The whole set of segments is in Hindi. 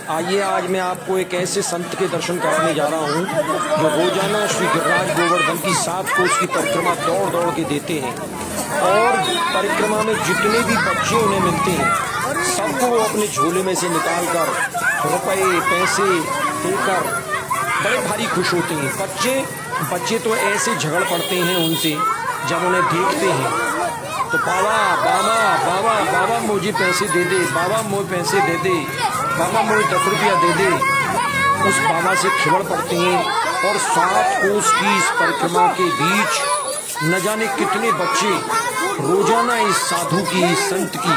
आइए आज मैं आपको एक ऐसे संत के दर्शन कराने जा रहा हूँ जो रोजाना श्री गिरिराज गोवर्धन की 7 कोस की परिक्रमा दौड़ दौड़ के देते हैं और परिक्रमा में जितने भी बच्चे उन्हें मिलते हैं सबको वो अपने झोले में से निकाल कर रुपए पैसे देकर बड़े भारी खुश होते हैं। बच्चे तो ऐसे झगड़ पड़ते हैं उनसे जब उन्हें देखते हैं तो बाबा बाबा बाबा बाबा मुझे पैसे दे दे, बाबा मुझे पैसे दे दे, बाबा मुझे 10 रुपया दे दे। उस बाबा से खिबड़ पड़ते हैं और 7 कोस की इस परिक्रमा के बीच न जाने कितने बच्चे रोजाना इस साधु की, इस संत की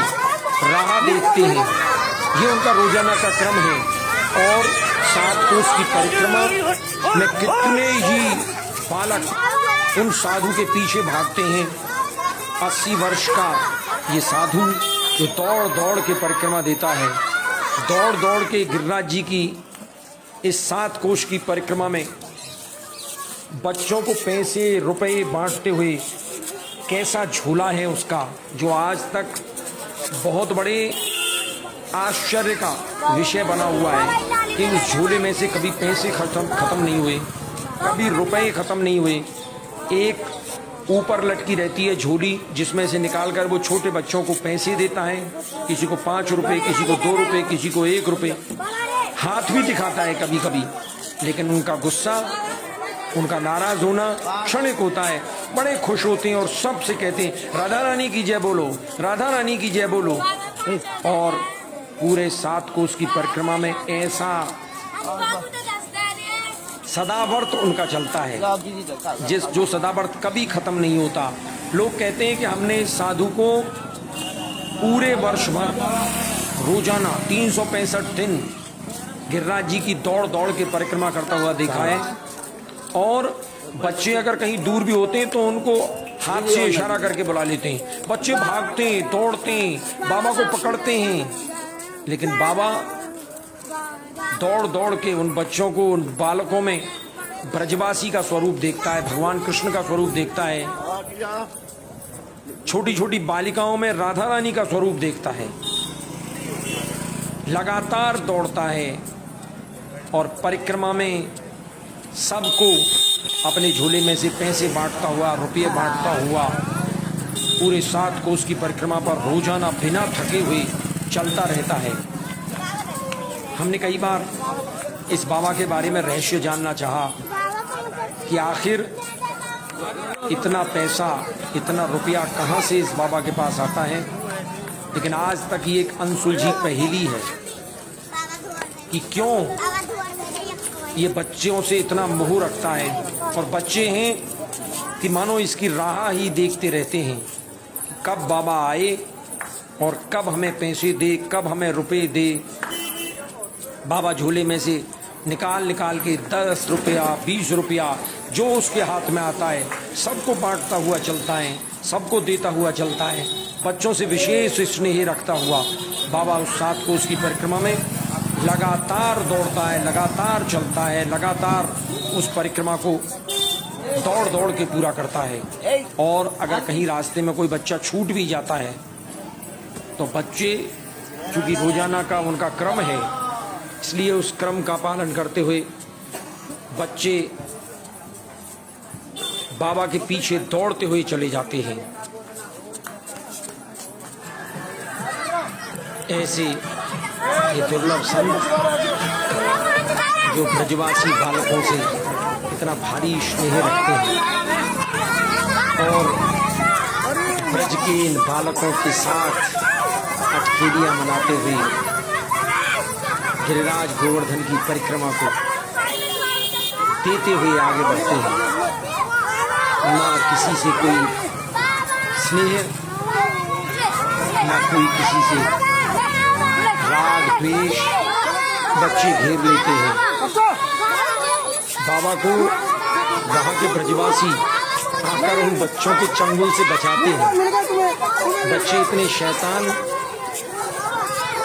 राह देखते हैं। ये उनका रोजाना का क्रम है और 7 कोस की परिक्रमा में कितने ही बालक उन साधु के पीछे भागते हैं। 80 वर्ष का ये साधु जो दौड़ दौड़ के परिक्रमा देता है, दौड़ दौड़ के गिरिराज जी की इस 7 कोस की परिक्रमा में बच्चों को पैसे रुपए बांटते हुए कैसा झूला है उसका, जो आज तक बहुत बड़े आश्चर्य का विषय बना हुआ है कि उस झूले में से कभी पैसे खत्म नहीं हुए, कभी रुपए खत्म नहीं हुए। एक ऊपर लटकी रहती है झोली जिसमें से निकालकर वो छोटे बच्चों को पैसे देता है, किसी को 5 रुपए, किसी को 2 रुपए, किसी को 1 रुपए, हाथ भी दिखाता है कभी कभी। लेकिन उनका गुस्सा, उनका नाराज होना क्षणिक होता है। बड़े खुश होते हैं और सबसे कहते हैं राधा रानी की जय बोलो, राधा रानी की जय बोलो। और पूरे 7 कोस की परिक्रमा में ऐसा सदावर्त उनका चलता है जो सदावर्त कभी खत्म नहीं होता। लोग कहते हैं कि हमने इस साधु को पूरे वर्ष भर रोजाना 365 दिन गिरिराज जी की दौड़ दौड़ के परिक्रमा करता हुआ देखा है। और बच्चे अगर कहीं दूर भी होते हैं तो उनको हाथ से इशारा करके बुला लेते हैं। बच्चे भागते हैं, दौड़ते हैं, बाबा को पकड़ते हैं, लेकिन बाबा दौड़ दौड़ के उन बच्चों को, उन बालकों में ब्रजवासी का स्वरूप देखता है, भगवान कृष्ण का स्वरूप देखता है, छोटी छोटी बालिकाओं में राधा रानी का स्वरूप देखता है। लगातार दौड़ता है और परिक्रमा में सबको अपने झोले में से पैसे बांटता हुआ, रुपये बांटता हुआ पूरे 7 कोस की परिक्रमा पर रोजाना बिना थके हुए चलता रहता है। हमने कई बार इस बाबा के बारे में रहस्य जानना चाहा कि आखिर इतना पैसा, इतना रुपया कहाँ से इस बाबा के पास आता है। लेकिन आज तक ये एक अनसुलझी पहेली है कि क्यों ये बच्चों से इतना मोह रखता है। और बच्चे हैं कि मानो इसकी राह ही देखते रहते हैं, कब बाबा आए और कब हमें पैसे दे, कब हमें रुपए दे। बाबा झोले में से निकाल के 10 रुपया, 20 रुपया जो उसके हाथ में आता है सबको बांटता हुआ चलता है, सबको देता हुआ चलता है। बच्चों से विशेष स्नेह रखता हुआ बाबा उस 7 कोस की परिक्रमा में लगातार दौड़ता है, लगातार चलता है, लगातार उस परिक्रमा को दौड़ दौड़ के पूरा करता है। और अगर कहीं रास्ते में कोई बच्चा छूट भी जाता है तो बच्चे, चूंकि रोजाना का उनका क्रम है, इसलिए उस क्रम का पालन करते हुए बच्चे बाबा के पीछे दौड़ते हुए चले जाते हैं। ऐसे ये दुर्लभ संत जो ब्रजवासी बालकों से इतना भारी स्नेह रखते हैं और ब्रज के इन बालकों के साथ अटखेलियां मनाते हुए गिरिराज गोवर्धन की परिक्रमा को देते हुए आगे बढ़ते हैं। ना किसी से कोई स्नेह, ना कोई किसी से राग द्वेष, बच्चे घेर लेते हैं। बाबा को वहाँ के ब्रजवासी आकर उन बच्चों के चंगुल से बचाते हैं। बच्चे इतने शैतान,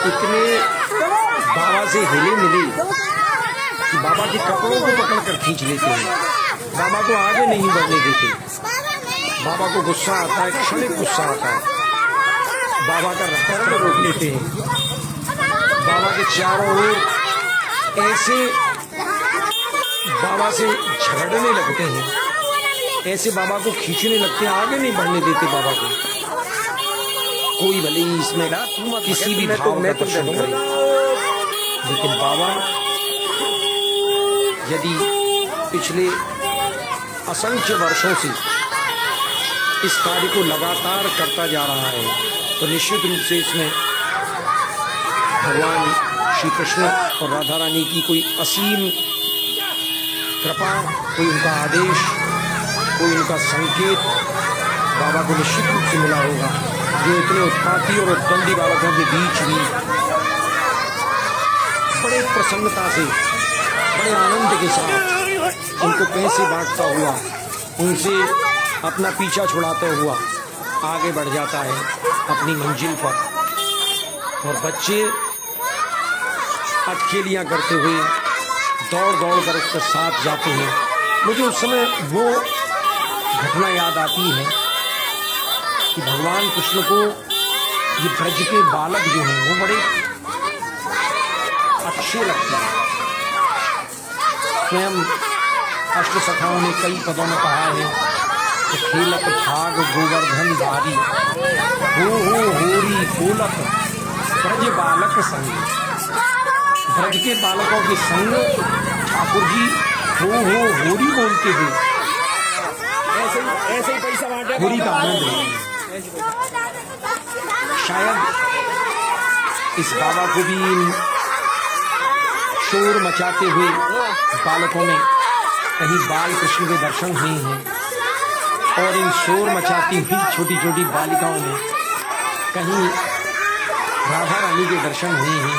इतने बाबा से हिले मिले कि बाबा के कपड़ों को पकड़कर खींच लेते हैं, बाबा को आगे नहीं बढ़ने देते। बाबा को गुस्सा आता है, क्षणिक गुस्सा आता है, बाबा का रास्ता रोक लेते हैं। बाबा के चारों ओर ऐसे बाबा से झगड़ने लगते हैं, ऐसे बाबा को खींचने लगते हैं, आगे नहीं बढ़ने देते बाबा को। कोई भले ही इसमें किसी भी भाव का दर्शन करे, लेकिन बाबा यदि पिछले असंख्य वर्षों से इस कार्य को लगातार करता जा रहा है, तो निश्चित रूप से इसमें भगवान श्री कृष्ण और राधा रानी की कोई असीम कृपा, कोई उनका आदेश, कोई उनका संकेत बाबा को निश्चित रूप से मिला होगा, जो इतने उत्पाती और उद्दंडी बालकों के बीच भी बड़े प्रसन्नता से, बड़े आनंद के साथ उनको पैसे बांटता हुआ, उनसे अपना पीछा छुड़ाता हुआ आगे बढ़ जाता है अपनी मंजिल पर। और बच्चे अटखेलियाँ करते हुए दौड़ दौड़ कर उसके साथ जाते हैं। मुझे उस समय वो घटना याद आती है कि भगवान कृष्ण को ये ब्रज के बालक जो हैं वो बड़े अच्छे लगते हैं। स्वयं अष्ट सखाओं ने कई पदों में कहा है कि खेलत भाग गोवर्धन धारी, हो होरी बोलत ब्रज बालक संग। ब्रज के बालकों के संग ठाकुर जी हो होरी बोलते हुए ऐसे ही पैसा बांटे, होरी का आनंद लेंगे। शायद इस बाबा को भी इन शोर मचाते हुए बालकों में कहीं बाल कृष्ण के दर्शन हुए हैं, और इन शोर मचाती हुई छोटी छोटी बालिकाओं में कहीं राधा रानी के दर्शन हुए हैं,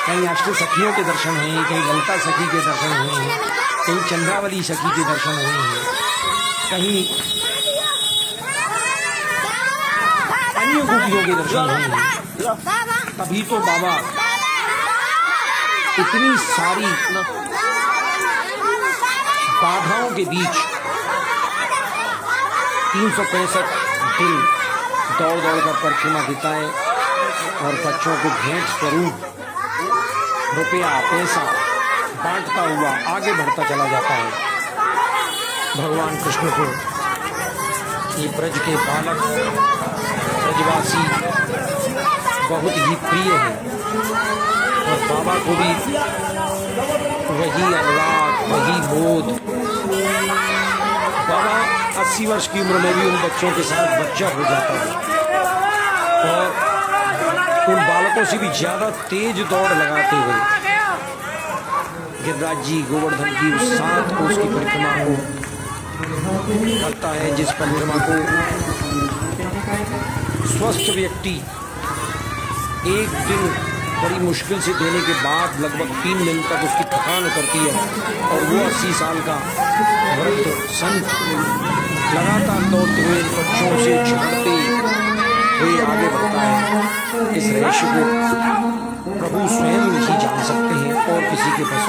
कहीं अष्ट सखियों के दर्शन हुए हैं, कहीं ललिता सखी के दर्शन हुए हैं, कहीं चंद्रावली सखी के दर्शन हुए हैं, कहीं अन्य गोपियों के दर्शन हुए हैं। तभी तो बाबा इतनी सारी बाधाओं के बीच 365 दिन दौड़ दौड़ कर परिक्रमा बिताए और बच्चों को भेंट स्वरूप रुपया पैसा बांटता हुआ आगे बढ़ता चला जाता है। भगवान कृष्ण को ये ब्रज के बालक, ब्रजवासी बहुत ही प्रिय है, और बाबा को भी वही अनुराग, वही बोध। बाबा 80 वर्ष की उम्र में भी उन बच्चों के साथ बच्चा हो जाता है, और उन बालकों से भी ज्यादा तेज दौड़ लगाते हुए गिरिराज जी गोवर्धन की उस 7 कोस की परिक्रमा को करता है, जिस परिक्रमा को स्वस्थ व्यक्ति एक दिन बड़ी मुश्किल से देने के बाद लगभग 3 दिन तक उसकी थकान उतरती है, और वो 80 साल का वृद्ध संत लगातार दौड़ते हुए बच्चों से झगड़ते हुए आगे बढ़ता है। इस रहस्य को प्रभु स्वयं ही जान सकते हैं और किसी के पास